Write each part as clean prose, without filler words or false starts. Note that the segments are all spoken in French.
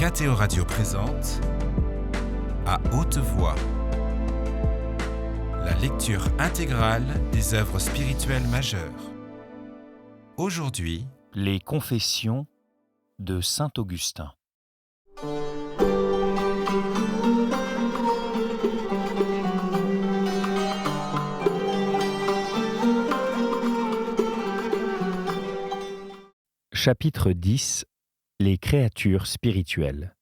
KTO Radio présente À haute voix la lecture intégrale des œuvres spirituelles majeures. Aujourd'hui, les Confessions de saint Augustin. Chapitre 10. Les créatures spirituelles.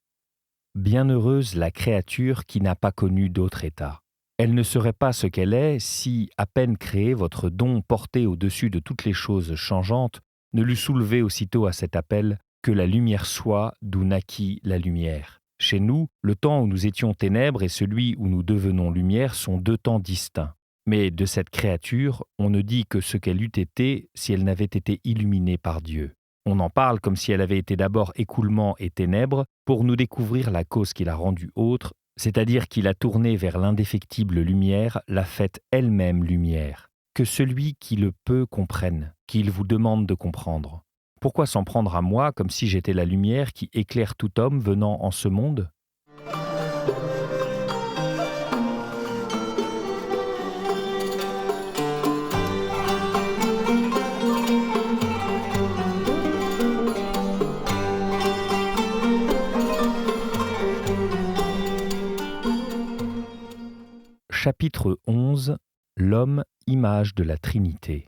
Bienheureuse la créature qui n'a pas connu d'autre état. Elle ne serait pas ce qu'elle est si, à peine créée, votre don porté au-dessus de toutes les choses changeantes ne l'eût soulevée aussitôt à cet appel que la lumière soit d'où naquit la lumière. Chez nous, le temps où nous étions ténèbres et celui où nous devenons lumière sont deux temps distincts. Mais de cette créature, on ne dit que ce qu'elle eût été si elle n'avait été illuminée par Dieu. On en parle comme si elle avait été d'abord écoulement et ténèbres pour nous découvrir la cause qui l'a rendue autre, c'est-à-dire qui l'a tournée vers l'indéfectible lumière, l'a faite elle-même lumière. Que celui qui le peut comprenne, qu'il vous demande de comprendre. Pourquoi s'en prendre à moi comme si j'étais la lumière qui éclaire tout homme venant en ce monde ? Chapitre 11. L'homme, image de la Trinité.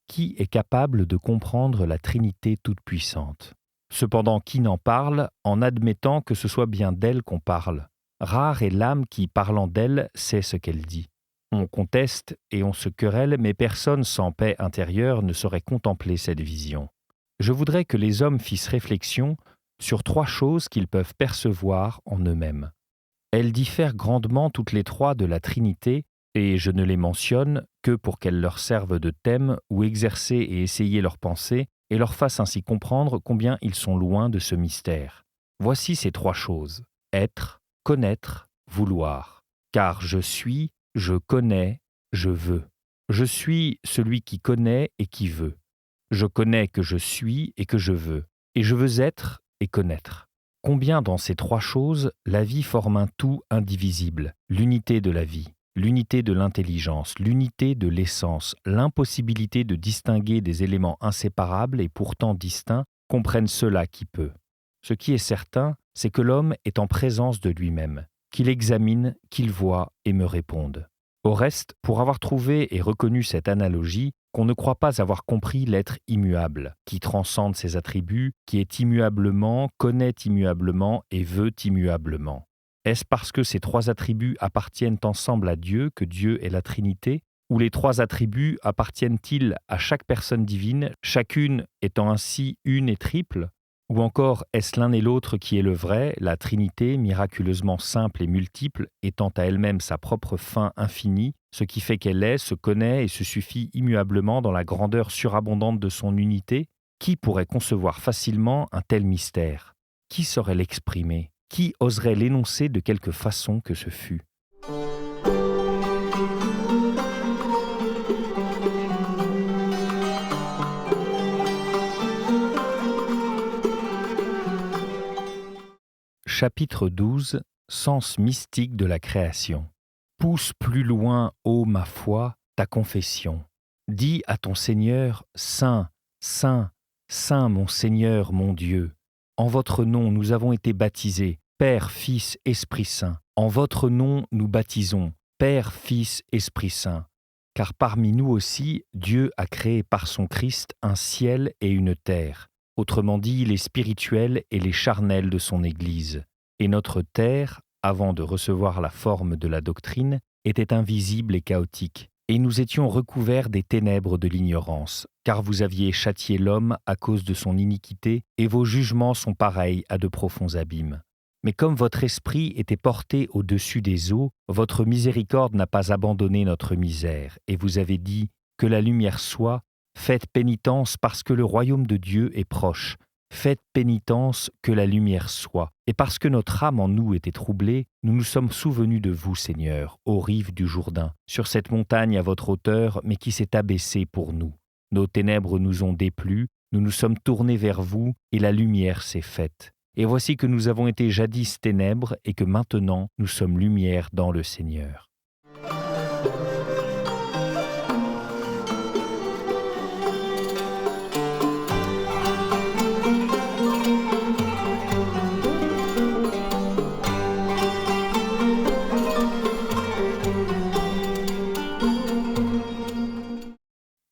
Qui est capable de comprendre la Trinité toute-puissante ? Cependant, qui n'en parle, en admettant que ce soit bien d'elle qu'on parle ? Rare est l'âme qui, parlant d'elle, sait ce qu'elle dit. On conteste et on se querelle, mais personne sans paix intérieure ne saurait contempler cette vision. Je voudrais que les hommes fissent réflexion sur trois choses qu'ils peuvent percevoir en eux-mêmes. Elles diffèrent grandement toutes les trois de la Trinité, et je ne les mentionne que pour qu'elles leur servent de thème où exercer et essayer leur pensée et leur fassent ainsi comprendre combien ils sont loin de ce mystère. Voici ces trois choses: être, connaître, vouloir. Car je suis, je connais, je veux. Je suis celui qui connaît et qui veut. Je connais que je suis et que je veux être et connaître. Combien dans ces trois choses, la vie forme un tout indivisible, l'unité de la vie, l'unité de l'intelligence, l'unité de l'essence, l'impossibilité de distinguer des éléments inséparables et pourtant distincts, comprennent cela qui peut. Ce qui est certain, c'est que l'homme est en présence de lui-même, qu'il examine, qu'il voit et me réponde. Au reste, pour avoir trouvé et reconnu cette analogie, qu'on ne croit pas avoir compris l'être immuable, qui transcende ses attributs, qui est immuablement, connaît immuablement et veut immuablement. Est-ce parce que ces trois attributs appartiennent ensemble à Dieu que Dieu est la Trinité ? Ou les trois attributs appartiennent-ils à chaque personne divine, chacune étant ainsi une et triple ? Ou encore, est-ce l'un et l'autre qui est le vrai, la Trinité, miraculeusement simple et multiple, étant à elle-même sa propre fin infinie, ce qui fait qu'elle est, se connaît et se suffit immuablement dans la grandeur surabondante de son unité ? Qui pourrait concevoir facilement un tel mystère ? Qui saurait l'exprimer ? Qui oserait l'énoncer de quelque façon que ce fût ? Chapitre 12. Sens mystique de la création. Pousse plus loin, ô ma foi, ta confession. Dis à ton Seigneur, Saint, Saint, Saint mon Seigneur, mon Dieu. En votre nom nous avons été baptisés, Père, Fils, Esprit Saint. En votre nom nous baptisons, Père, Fils, Esprit Saint. Car parmi nous aussi, Dieu a créé par son Christ un ciel et une terre, autrement dit les spirituels et les charnels de son Église. Et notre terre, avant de recevoir la forme de la doctrine, était invisible et chaotique, et nous étions recouverts des ténèbres de l'ignorance, car vous aviez châtié l'homme à cause de son iniquité, et vos jugements sont pareils à de profonds abîmes. Mais comme votre esprit était porté au-dessus des eaux, votre miséricorde n'a pas abandonné notre misère, et vous avez dit « Que la lumière soit, faites pénitence parce que le royaume de Dieu est proche. Faites pénitence, que la lumière soit. Et parce que notre âme en nous était troublée, nous nous sommes souvenus de vous, Seigneur, aux rives du Jourdain, sur cette montagne à votre hauteur, mais qui s'est abaissée pour nous. Nos ténèbres nous ont déplu, nous nous sommes tournés vers vous, et la lumière s'est faite. Et voici que nous avons été jadis ténèbres et que maintenant nous sommes lumière dans le Seigneur.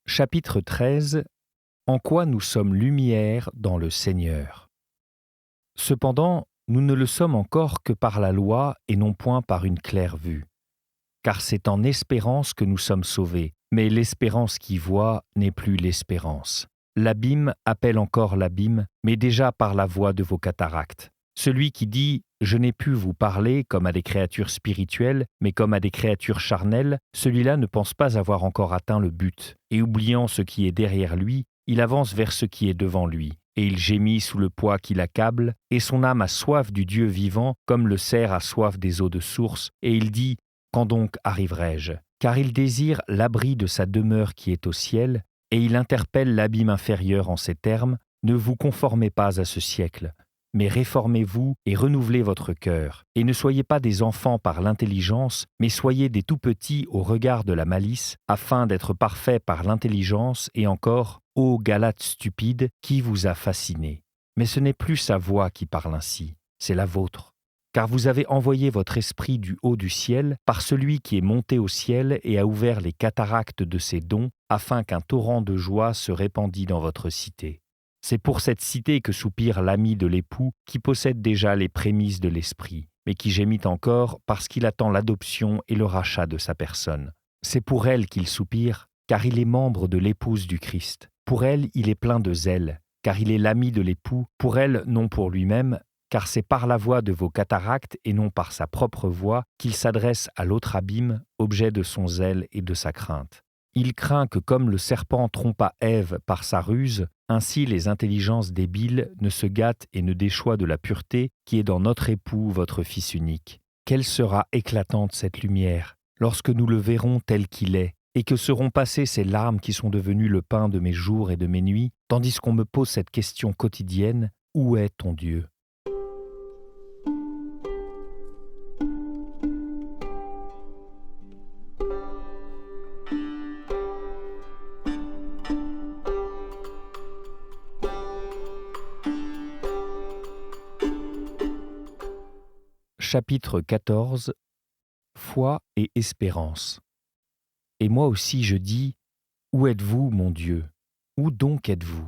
Chapitre 13. En quoi nous sommes lumière dans le Seigneur. Cependant, nous ne le sommes encore que par la loi et non point par une claire vue. Car c'est en espérance que nous sommes sauvés, mais l'espérance qui voit n'est plus l'espérance. L'abîme appelle encore l'abîme, mais déjà par la voix de vos cataractes. Celui qui dit « Je n'ai pu vous parler comme à des créatures spirituelles, mais comme à des créatures charnelles », celui-là ne pense pas avoir encore atteint le but, et oubliant ce qui est derrière lui, il avance vers ce qui est devant lui, et il gémit sous le poids qui l'accable, et son âme a soif du Dieu vivant, comme le cerf a soif des eaux de source, et il dit « Quand donc arriverai-je » Car il désire l'abri de sa demeure qui est au ciel, et il interpelle l'abîme inférieur en ces termes « Ne vous conformez pas à ce siècle, mais réformez-vous et renouvelez votre cœur, et ne soyez pas des enfants par l'intelligence, mais soyez des tout-petits au regard de la malice, afin d'être parfaits par l'intelligence, et encore, ô Galates stupides, qui vous a fascinés. Mais ce n'est plus sa voix qui parle ainsi, c'est la vôtre. Car vous avez envoyé votre esprit du haut du ciel par celui qui est monté au ciel et a ouvert les cataractes de ses dons, afin qu'un torrent de joie se répandît dans votre cité. C'est pour cette cité que soupire l'ami de l'époux qui possède déjà les prémices de l'esprit, mais qui gémit encore parce qu'il attend l'adoption et le rachat de sa personne. C'est pour elle qu'il soupire, car il est membre de l'épouse du Christ. Pour elle, il est plein de zèle, car il est l'ami de l'époux. Pour elle, non pour lui-même, car c'est par la voix de vos cataractes et non par sa propre voix qu'il s'adresse à l'autre abîme, objet de son zèle et de sa crainte. Il craint que comme le serpent trompa Ève par sa ruse, ainsi les intelligences débiles ne se gâtent et ne déchoient de la pureté qui est dans notre époux, votre Fils unique. Quelle sera éclatante cette lumière, lorsque nous le verrons tel qu'il est, et que seront passées ces larmes qui sont devenues le pain de mes jours et de mes nuits, tandis qu'on me pose cette question quotidienne, « Où est ton Dieu ?» Chapitre 14. Foi et espérance. Et moi aussi je dis, où êtes-vous, mon Dieu? Où donc êtes-vous?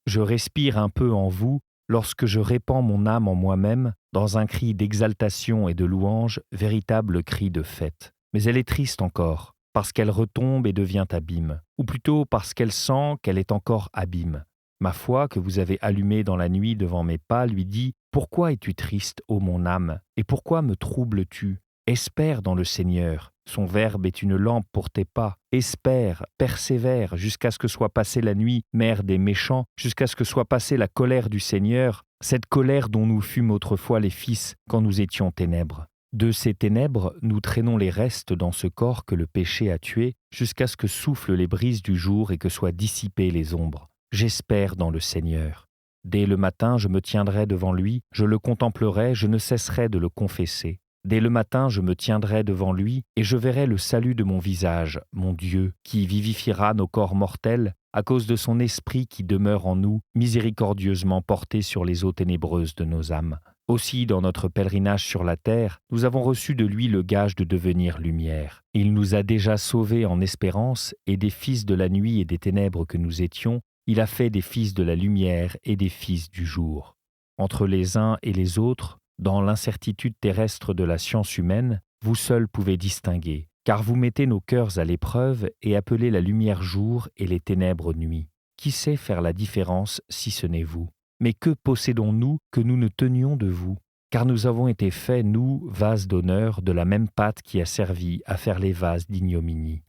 Je respire un peu en vous lorsque je répands mon âme en moi-même dans un cri d'exaltation et de louange, véritable cri de fête. Mais elle est triste encore, parce qu'elle retombe et devient abîme, ou plutôt parce qu'elle sent qu'elle est encore abîme. Ma foi que vous avez allumée dans la nuit devant mes pas lui dit « Pourquoi es-tu triste, ô mon âme, et pourquoi me troubles-tu? Espère dans le Seigneur, son verbe est une lampe pour tes pas. Espère, persévère, jusqu'à ce que soit passée la nuit, mère des méchants, jusqu'à ce que soit passée la colère du Seigneur, cette colère dont nous fûmes autrefois les fils quand nous étions ténèbres. De ces ténèbres, nous traînons les restes dans ce corps que le péché a tué, jusqu'à ce que soufflent les brises du jour et que soient dissipées les ombres. J'espère dans le Seigneur. Dès le matin, je me tiendrai devant lui, je le contemplerai, je ne cesserai de le confesser. Dès le matin, je me tiendrai devant lui, et je verrai le salut de mon visage, mon Dieu, qui vivifiera nos corps mortels, à cause de son esprit qui demeure en nous, miséricordieusement porté sur les eaux ténébreuses de nos âmes. Aussi, dans notre pèlerinage sur la terre, nous avons reçu de lui le gage de devenir lumière. Il nous a déjà sauvés en espérance, et des fils de la nuit et des ténèbres que nous étions, il a fait des fils de la lumière et des fils du jour. Entre les uns et les autres, dans l'incertitude terrestre de la science humaine, vous seuls pouvez distinguer, car vous mettez nos cœurs à l'épreuve et appelez la lumière jour et les ténèbres nuit. Qui sait faire la différence si ce n'est vous? Mais que possédons-nous que nous ne tenions de vous? Car nous avons été faits, nous, vases d'honneur, de la même pâte qui a servi à faire les vases d'ignominie.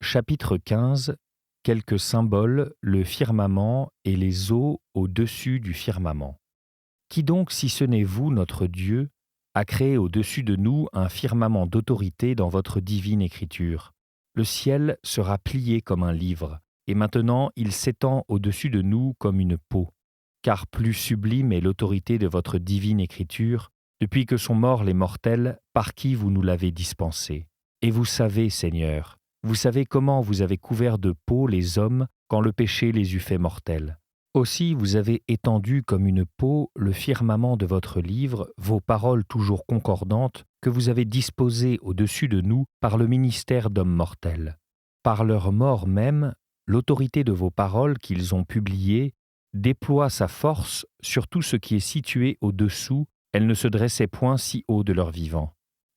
Chapitre 15. quelques symboles, le firmament et les eaux au-dessus du firmament. Qui donc, si ce n'est vous, notre Dieu, a créé au-dessus de nous un firmament d'autorité dans votre divine écriture? Le ciel sera plié comme un livre, et maintenant il s'étend au-dessus de nous comme une peau. Car plus sublime est l'autorité de votre divine écriture, depuis que sont morts les mortels par qui vous nous l'avez dispensé. Et vous savez, Seigneur, vous savez comment vous avez couvert de peau les hommes quand le péché les eut fait mortels. Aussi vous avez étendu comme une peau le firmament de votre livre, vos paroles toujours concordantes, que vous avez disposées au-dessus de nous par le ministère d'hommes mortels. Par leur mort même, l'autorité de vos paroles qu'ils ont publiées déploie sa force sur tout ce qui est situé au-dessous, elles ne se dressaient point si haut de leur vivant.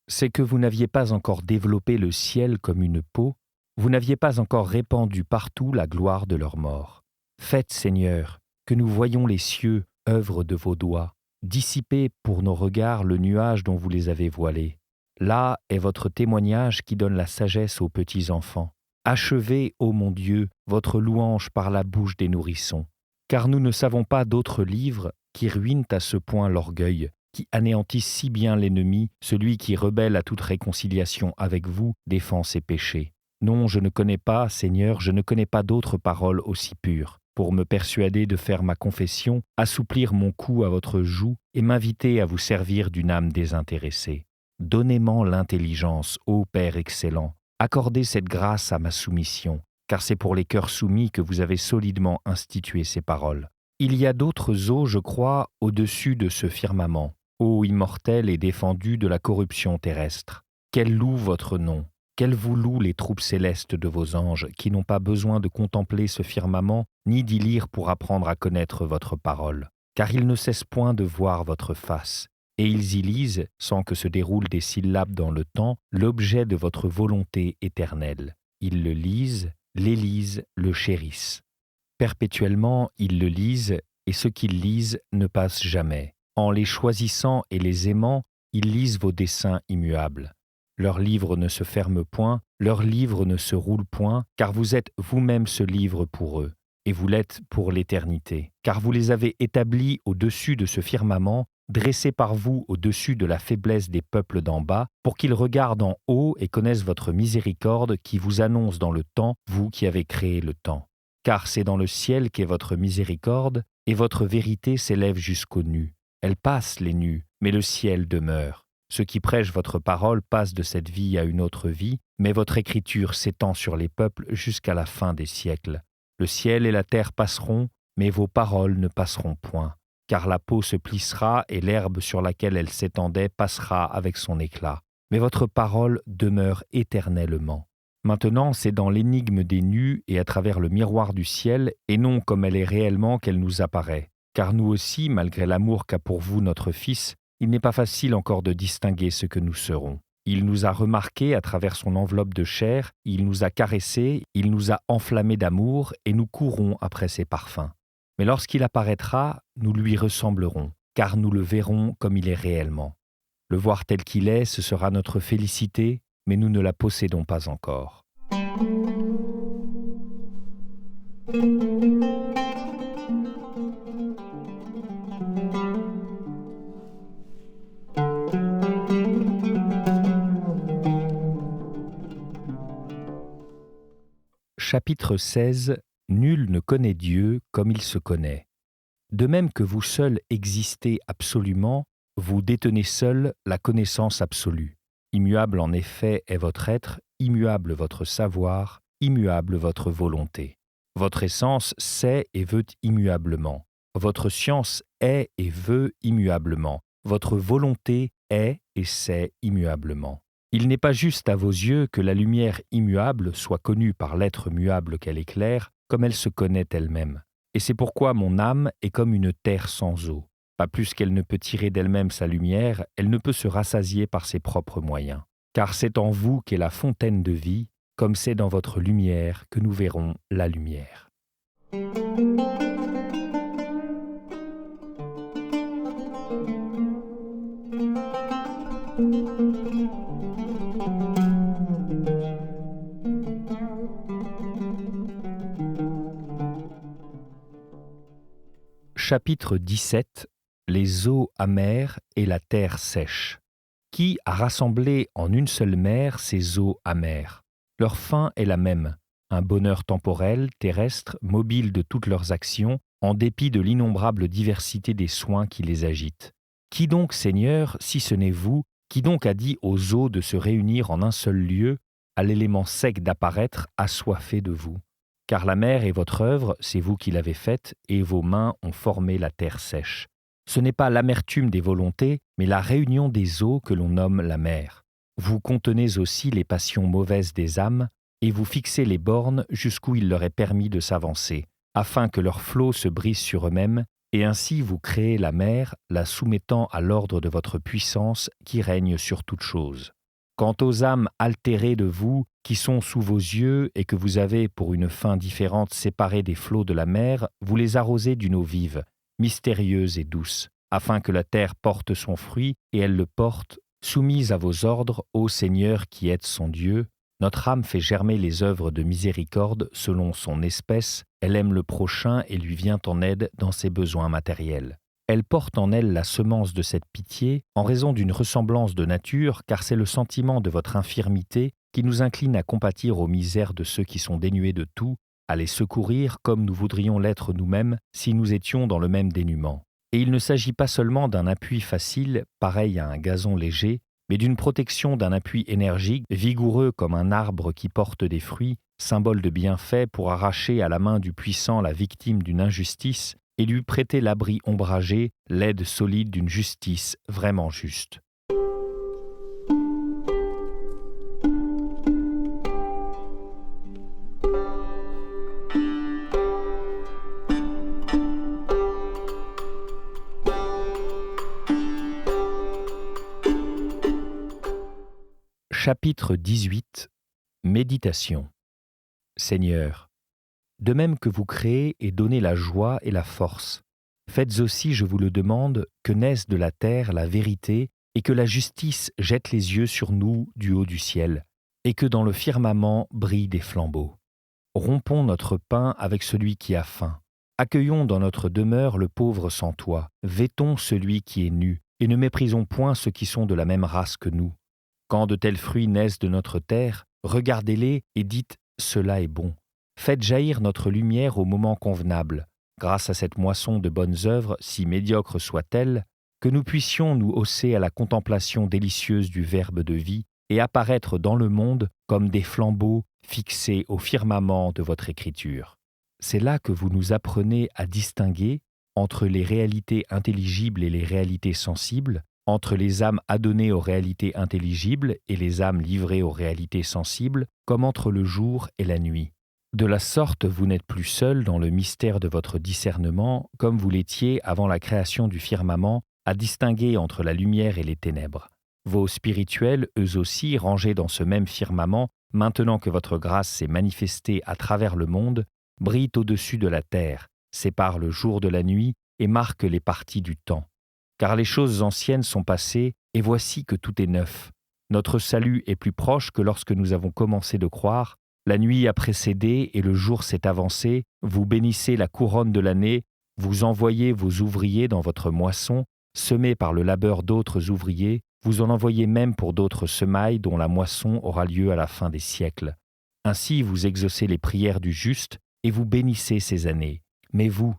C'est que vous n'aviez pas encore développé le ciel comme une peau, vous n'aviez pas encore répandu partout la gloire de leur mort. Faites, Seigneur, que nous voyions les cieux, œuvre de vos doigts, dissipez pour nos regards le nuage dont vous les avez voilés. Là est votre témoignage qui donne la sagesse aux petits enfants. Achevez, ô mon Dieu, votre louange par la bouche des nourrissons. Car nous ne savons pas d'autres livres qui ruinent à ce point l'orgueil, qui anéantissent si bien l'ennemi, celui qui rebelle à toute réconciliation avec vous, défend ses péchés. Non, je ne connais pas, Seigneur, je ne connais pas d'autres paroles aussi pures, pour me persuader de faire ma confession, assouplir mon cou à votre joug et m'inviter à vous servir d'une âme désintéressée. Donnez-moi l'intelligence, ô Père excellent, accordez cette grâce à ma soumission, car c'est pour les cœurs soumis que vous avez solidement institué ces paroles. Il y a d'autres eaux, je crois, au-dessus de ce firmament, eau immortelle et défendue de la corruption terrestre. Qu'elle loue votre nom, qu'elle vous loue les troupes célestes de vos anges, qui n'ont pas besoin de contempler ce firmament, ni d'y lire pour apprendre à connaître votre parole. Car ils ne cessent point de voir votre face, et ils y lisent, sans que se déroulent des syllabes dans le temps, l'objet de votre volonté éternelle. Ils le lisent, l'élisent, le chérissent. Perpétuellement, ils le lisent, et ce qu'ils lisent ne passe jamais. En les choisissant et les aimant, ils lisent vos desseins immuables. Leur livre ne se ferme point, leur livre ne se roule point, car vous êtes vous-même ce livre pour eux, et vous l'êtes pour l'éternité. Car vous les avez établis au-dessus de ce firmament, dressés par vous au-dessus de la faiblesse des peuples d'en bas, pour qu'ils regardent en haut et connaissent votre miséricorde qui vous annonce dans le temps, vous qui avez créé le temps. Car c'est dans le ciel qu'est votre miséricorde, et votre vérité s'élève jusqu'aux nues. Elle passe les nues, mais le ciel demeure. Ceux qui prêchent votre parole passent de cette vie à une autre vie, mais votre écriture s'étend sur les peuples jusqu'à la fin des siècles. Le ciel et la terre passeront, mais vos paroles ne passeront point. Car la peau se plissera et l'herbe sur laquelle elle s'étendait passera avec son éclat. Mais votre parole demeure éternellement. Maintenant, c'est dans l'énigme des nus et à travers le miroir du ciel, et non comme elle est réellement qu'elle nous apparaît. Car nous aussi, malgré l'amour qu'a pour vous notre Fils, il n'est pas facile encore de distinguer ce que nous serons. Il nous a remarqués à travers son enveloppe de chair, il nous a caressés, il nous a enflammés d'amour, et nous courons après ses parfums. Mais lorsqu'il apparaîtra, nous lui ressemblerons, car nous le verrons comme il est réellement. Le voir tel qu'il est, ce sera notre félicité, mais nous ne la possédons pas encore. Chapitre 16. Nul ne connaît Dieu comme il se connaît. De même que vous seuls existez absolument, vous détenez seuls la connaissance absolue. Immuable en effet est votre être, immuable votre savoir, immuable votre volonté. Votre essence sait et veut immuablement. Votre science est et veut immuablement. Votre volonté est et sait immuablement. Il n'est pas juste à vos yeux que la lumière immuable soit connue par l'être muable qu'elle éclaire, comme elle se connaît elle-même. Et c'est pourquoi mon âme est comme une terre sans eau. Pas plus qu'elle ne peut tirer d'elle-même sa lumière, elle ne peut se rassasier par ses propres moyens. Car c'est en vous qu'est la fontaine de vie, comme c'est dans votre lumière que nous verrons la lumière. Chapitre 17 Les eaux amères et la terre sèche. Qui a rassemblé en une seule mer ces eaux amères? Leur fin est la même, un bonheur temporel, terrestre, mobile de toutes leurs actions, en dépit de l'innombrable diversité des soins qui les agitent. Qui donc, Seigneur, si ce n'est vous, qui donc a dit aux eaux de se réunir en un seul lieu, à l'élément sec d'apparaître, assoiffé de vous? Car la mer est votre œuvre, c'est vous qui l'avez faite, et vos mains ont formé la terre sèche. Ce n'est pas l'amertume des volontés, mais la réunion des eaux que l'on nomme la mer. Vous contenez aussi les passions mauvaises des âmes, et vous fixez les bornes jusqu'où il leur est permis de s'avancer, afin que leurs flots se brisent sur eux-mêmes, et ainsi vous créez la mer, la soumettant à l'ordre de votre puissance qui règne sur toute chose. Quant aux âmes altérées de vous, qui sont sous vos yeux et que vous avez pour une fin différente séparées des flots de la mer, vous les arrosez d'une eau vive, mystérieuse et douce, afin que la terre porte son fruit, et elle le porte, soumise à vos ordres, ô Seigneur qui êtes son Dieu. Notre âme fait germer les œuvres de miséricorde selon son espèce, elle aime le prochain et lui vient en aide dans ses besoins matériels. Elle porte en elle la semence de cette pitié en raison d'une ressemblance de nature, car c'est le sentiment de votre infirmité qui nous incline à compatir aux misères de ceux qui sont dénués de tout, à les secourir comme nous voudrions l'être nous-mêmes si nous étions dans le même dénuement. Et il ne s'agit pas seulement d'un appui facile, pareil à un gazon léger, mais d'une protection d'un appui énergique, vigoureux comme un arbre qui porte des fruits, symbole de bienfait pour arracher à la main du puissant la victime d'une injustice et lui prêter l'abri ombragé, l'aide solide d'une justice vraiment juste. Chapitre 18 Méditation. Seigneur, de même que vous créez et donnez la joie et la force, faites aussi, je vous le demande, que naisse de la terre la vérité et que la justice jette les yeux sur nous du haut du ciel, et que dans le firmament brillent des flambeaux. Rompons notre pain avec celui qui a faim. Accueillons dans notre demeure le pauvre sans toit. Vêtons celui qui est nu, et ne méprisons point ceux qui sont de la même race que nous. Quand de tels fruits naissent de notre terre, regardez-les et dites « cela est bon ». Faites jaillir notre lumière au moment convenable, grâce à cette moisson de bonnes œuvres, si médiocre soit-elle, que nous puissions nous hausser à la contemplation délicieuse du Verbe de vie et apparaître dans le monde comme des flambeaux fixés au firmament de votre écriture. C'est là que vous nous apprenez à distinguer entre les réalités intelligibles et les réalités sensibles, entre les âmes adonnées aux réalités intelligibles et les âmes livrées aux réalités sensibles, comme entre le jour et la nuit. De la sorte, vous n'êtes plus seul dans le mystère de votre discernement, comme vous l'étiez avant la création du firmament, à distinguer entre la lumière et les ténèbres. Vos spirituels, eux aussi, rangés dans ce même firmament, maintenant que votre grâce s'est manifestée à travers le monde, brillent au-dessus de la terre, séparent le jour de la nuit et marquent les parties du temps. Car les choses anciennes sont passées, et voici que tout est neuf. Notre salut est plus proche que lorsque nous avons commencé de croire. La nuit a précédé et le jour s'est avancé. Vous bénissez la couronne de l'année, vous envoyez vos ouvriers dans votre moisson, semés par le labeur d'autres ouvriers, vous en envoyez même pour d'autres semailles dont la moisson aura lieu à la fin des siècles. Ainsi vous exaucez les prières du juste et vous bénissez ces années. Mais vous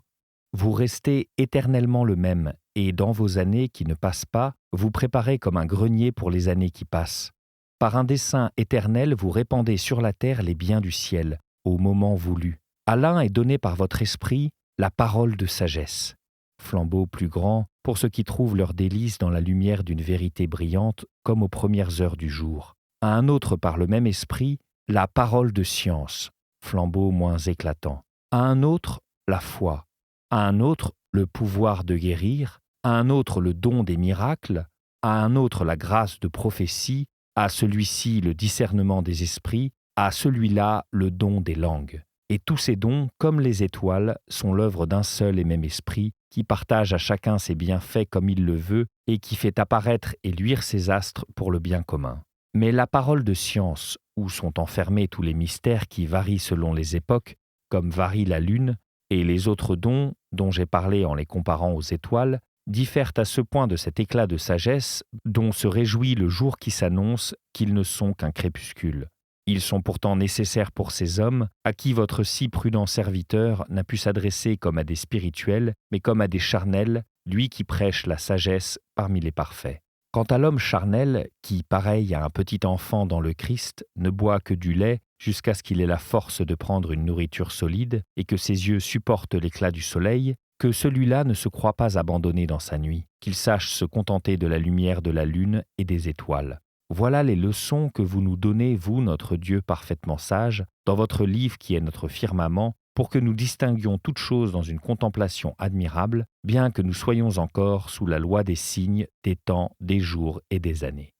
restez éternellement le même, et dans vos années qui ne passent pas, vous préparez comme un grenier pour les années qui passent. Par un dessein éternel, vous répandez sur la terre les biens du ciel, au moment voulu. À l'un est donné par votre esprit la parole de sagesse. Flambeau plus grand pour ceux qui trouvent leur délice dans la lumière d'une vérité brillante, comme aux premières heures du jour. À un autre par le même esprit, la parole de science, flambeau moins éclatant. À un autre, la foi. À un autre, le pouvoir de guérir. À un autre, le don des miracles. À un autre, la grâce de prophétie. À celui-ci, le discernement des esprits. À celui-là, le don des langues. Et tous ces dons, comme les étoiles, sont l'œuvre d'un seul et même esprit, qui partage à chacun ses bienfaits comme il le veut, et qui fait apparaître et luire ses astres pour le bien commun. Mais la parole de science, où sont enfermés tous les mystères qui varient selon les époques, comme varie la lune, et les autres dons, dont j'ai parlé en les comparant aux étoiles, diffèrent à ce point de cet éclat de sagesse dont se réjouit le jour qui s'annonce qu'ils ne sont qu'un crépuscule. Ils sont pourtant nécessaires pour ces hommes à qui votre si prudent serviteur n'a pu s'adresser comme à des spirituels, mais comme à des charnels, lui qui prêche la sagesse parmi les parfaits. Quant à l'homme charnel, qui, pareil à un petit enfant dans le Christ, ne boit que du lait jusqu'à ce qu'il ait la force de prendre une nourriture solide et que ses yeux supportent l'éclat du soleil, que celui-là ne se croit pas abandonné dans sa nuit, qu'il sache se contenter de la lumière de la lune et des étoiles. Voilà les leçons que vous nous donnez, vous, notre Dieu parfaitement sage, dans votre livre qui est notre firmament, pour que nous distinguions toutes choses dans une contemplation admirable, bien que nous soyons encore sous la loi des signes, des temps, des jours et des années.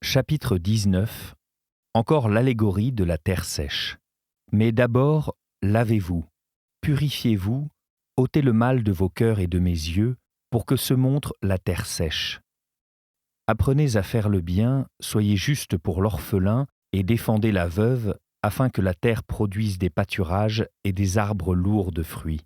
Chapitre 19. Encore l'allégorie de la terre sèche. Mais d'abord, lavez-vous, purifiez-vous, ôtez le mal de vos cœurs et de mes yeux, pour que se montre la terre sèche. Apprenez à faire le bien, soyez justes pour l'orphelin et défendez la veuve, afin que la terre produise des pâturages et des arbres lourds de fruits.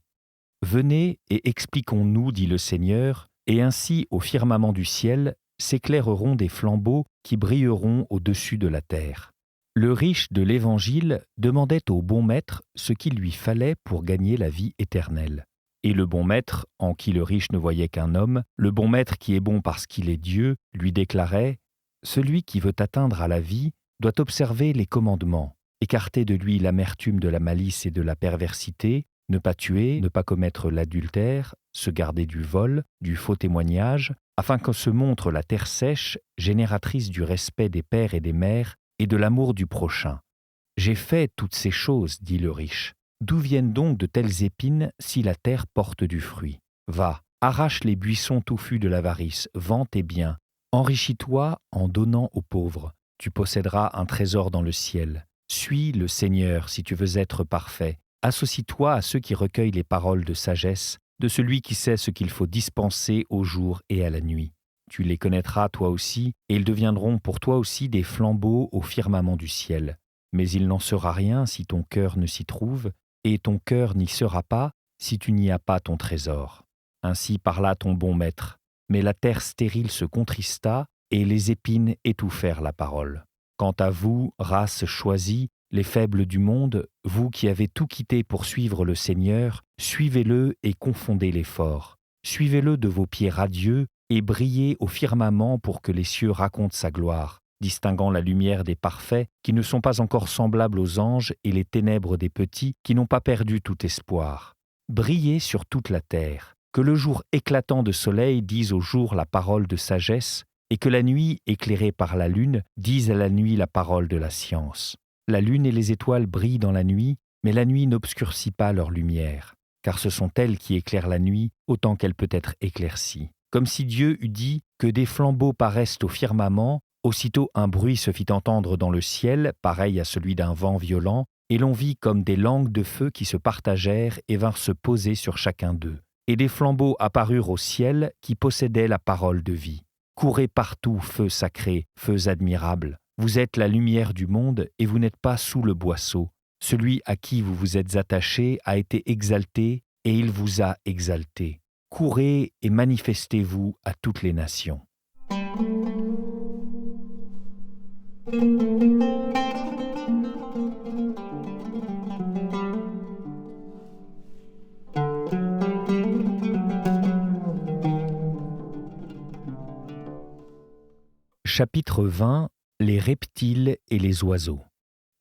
Venez et expliquons-nous, dit le Seigneur, et ainsi au firmament du ciel s'éclaireront des flambeaux qui brilleront au-dessus de la terre. Le riche de l'Évangile demandait au bon maître ce qu'il lui fallait pour gagner la vie éternelle. Et le bon maître, en qui le riche ne voyait qu'un homme, le bon maître qui est bon parce qu'il est Dieu, lui déclarait « Celui qui veut atteindre à la vie doit observer les commandements, écarter de lui l'amertume de la malice et de la perversité, ne pas tuer, ne pas commettre l'adultère, se garder du vol, du faux témoignage, afin que se montre la terre sèche, génératrice du respect des pères et des mères, et de l'amour du prochain. J'ai fait toutes ces choses, dit le riche. D'où viennent donc de telles épines si la terre porte du fruit? Va, arrache les buissons touffus de l'avarice, vends tes biens, enrichis-toi en donnant aux pauvres. Tu posséderas un trésor dans le ciel. Suis le Seigneur si tu veux être parfait. Associe-toi à ceux qui recueillent les paroles de sagesse, de celui qui sait ce qu'il faut dispenser au jour et à la nuit. Tu les connaîtras toi aussi, et ils deviendront pour toi aussi des flambeaux au firmament du ciel. Mais il n'en sera rien si ton cœur ne s'y trouve, et ton cœur n'y sera pas si tu n'y as pas ton trésor. Ainsi parla ton bon maître. Mais la terre stérile se contrista, et les épines étouffèrent la parole. Quant à vous, race choisie, les faibles du monde, vous qui avez tout quitté pour suivre le Seigneur, suivez-le et confondez les forts. Suivez-le de vos pieds radieux, et brillez au firmament pour que les cieux racontent sa gloire, distinguant la lumière des parfaits qui ne sont pas encore semblables aux anges et les ténèbres des petits qui n'ont pas perdu tout espoir. Brillez sur toute la terre, que le jour éclatant de soleil dise au jour la parole de sagesse, et que la nuit, éclairée par la lune, dise à la nuit la parole de la science. La lune et les étoiles brillent dans la nuit, mais la nuit n'obscurcit pas leur lumière, car ce sont elles qui éclairent la nuit autant qu'elle peut être éclaircie. Comme si Dieu eût dit que des flambeaux paraissent au firmament, aussitôt un bruit se fit entendre dans le ciel, pareil à celui d'un vent violent, et l'on vit comme des langues de feu qui se partagèrent et vinrent se poser sur chacun d'eux. Et des flambeaux apparurent au ciel qui possédaient la parole de vie. Courez partout, feux sacrés, feux admirables. Vous êtes la lumière du monde et vous n'êtes pas sous le boisseau. Celui à qui vous vous êtes attaché a été exalté et il vous a exalté. Courez et manifestez-vous à toutes les nations. Chapitre 20. Les reptiles et les oiseaux.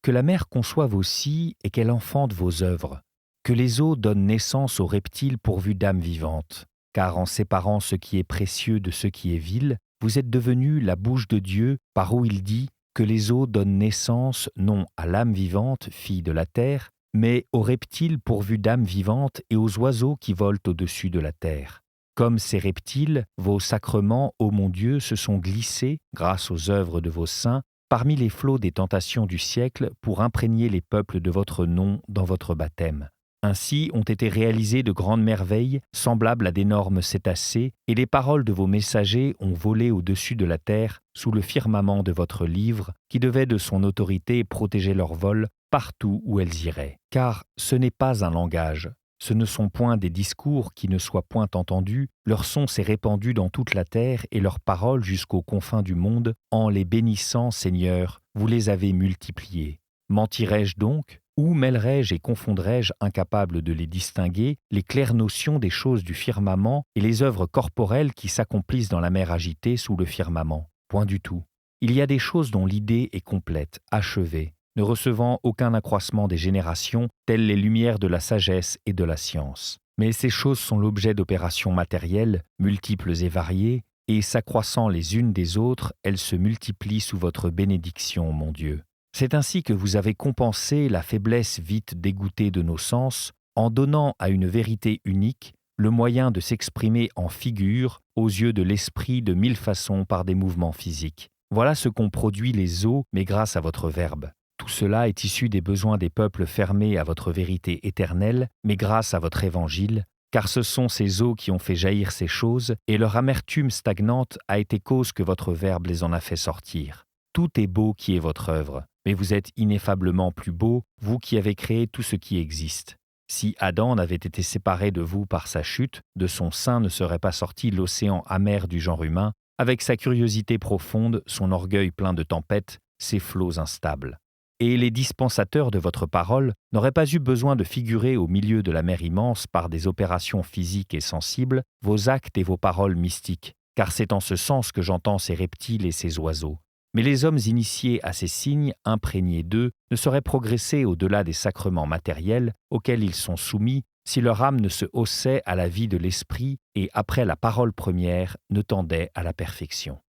Que la mer conçoive aussi et qu'elle enfante vos œuvres. Que les eaux donnent naissance aux reptiles pourvus d'âmes vivantes. Car en séparant ce qui est précieux de ce qui est vil, vous êtes devenus la bouche de Dieu par où il dit que les eaux donnent naissance non à l'âme vivante, fille de la terre, mais aux reptiles pourvus d'âmes vivantes et aux oiseaux qui volent au-dessus de la terre. Comme ces reptiles, vos sacrements, ô mon Dieu, se sont glissés, grâce aux œuvres de vos saints, parmi les flots des tentations du siècle pour imprégner les peuples de votre nom dans votre baptême. Ainsi ont été réalisées de grandes merveilles, semblables à d'énormes cétacés, et les paroles de vos messagers ont volé au-dessus de la terre, sous le firmament de votre livre, qui devait de son autorité protéger leur vol partout où elles iraient. Car ce n'est pas un langage, ce ne sont point des discours qui ne soient point entendus, leur son s'est répandu dans toute la terre et leurs paroles jusqu'aux confins du monde, en les bénissant, Seigneur, vous les avez multipliées. Mentirais-je donc ? Ou mêlerais-je et confondrais-je, incapable de les distinguer, les claires notions des choses du firmament et les œuvres corporelles qui s'accomplissent dans la mer agitée sous le firmament ? Point du tout. Il y a des choses dont l'idée est complète, achevée, ne recevant aucun accroissement des générations, telles les lumières de la sagesse et de la science. Mais ces choses sont l'objet d'opérations matérielles, multiples et variées, et s'accroissant les unes des autres, elles se multiplient sous votre bénédiction, mon Dieu. C'est ainsi que vous avez compensé la faiblesse vite dégoûtée de nos sens, en donnant à une vérité unique le moyen de s'exprimer en figure aux yeux de l'esprit de mille façons par des mouvements physiques. Voilà ce qu'ont produit les eaux, mais grâce à votre Verbe. Tout cela est issu des besoins des peuples fermés à votre vérité éternelle, mais grâce à votre Évangile, car ce sont ces eaux qui ont fait jaillir ces choses, et leur amertume stagnante a été cause que votre Verbe les en a fait sortir. Tout est beau qui est votre œuvre. Mais vous êtes ineffablement plus beau, vous qui avez créé tout ce qui existe. Si Adam n'avait été séparé de vous par sa chute, de son sein ne serait pas sorti l'océan amer du genre humain, avec sa curiosité profonde, son orgueil plein de tempêtes, ses flots instables. Et les dispensateurs de votre parole n'auraient pas eu besoin de figurer au milieu de la mer immense par des opérations physiques et sensibles, vos actes et vos paroles mystiques, car c'est en ce sens que j'entends ces reptiles et ces oiseaux. Mais les hommes initiés à ces signes, imprégnés d'eux, ne sauraient progresser au-delà des sacrements matériels auxquels ils sont soumis si leur âme ne se haussait à la vie de l'esprit et, après la parole première, ne tendait à la perfection.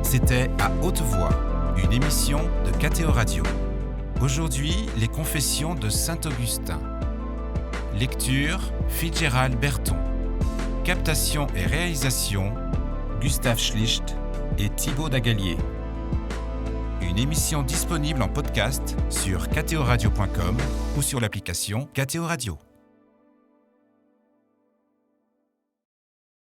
C'était À haute voix, une émission de KTO Radio. Aujourd'hui, les confessions de saint Augustin. Lecture, Fitzgerald Berton. Captation et réalisation, Gustave Schlicht et Thibaut Dagalier. Une émission disponible en podcast sur ktoradio.com ou sur l'application KTO Radio.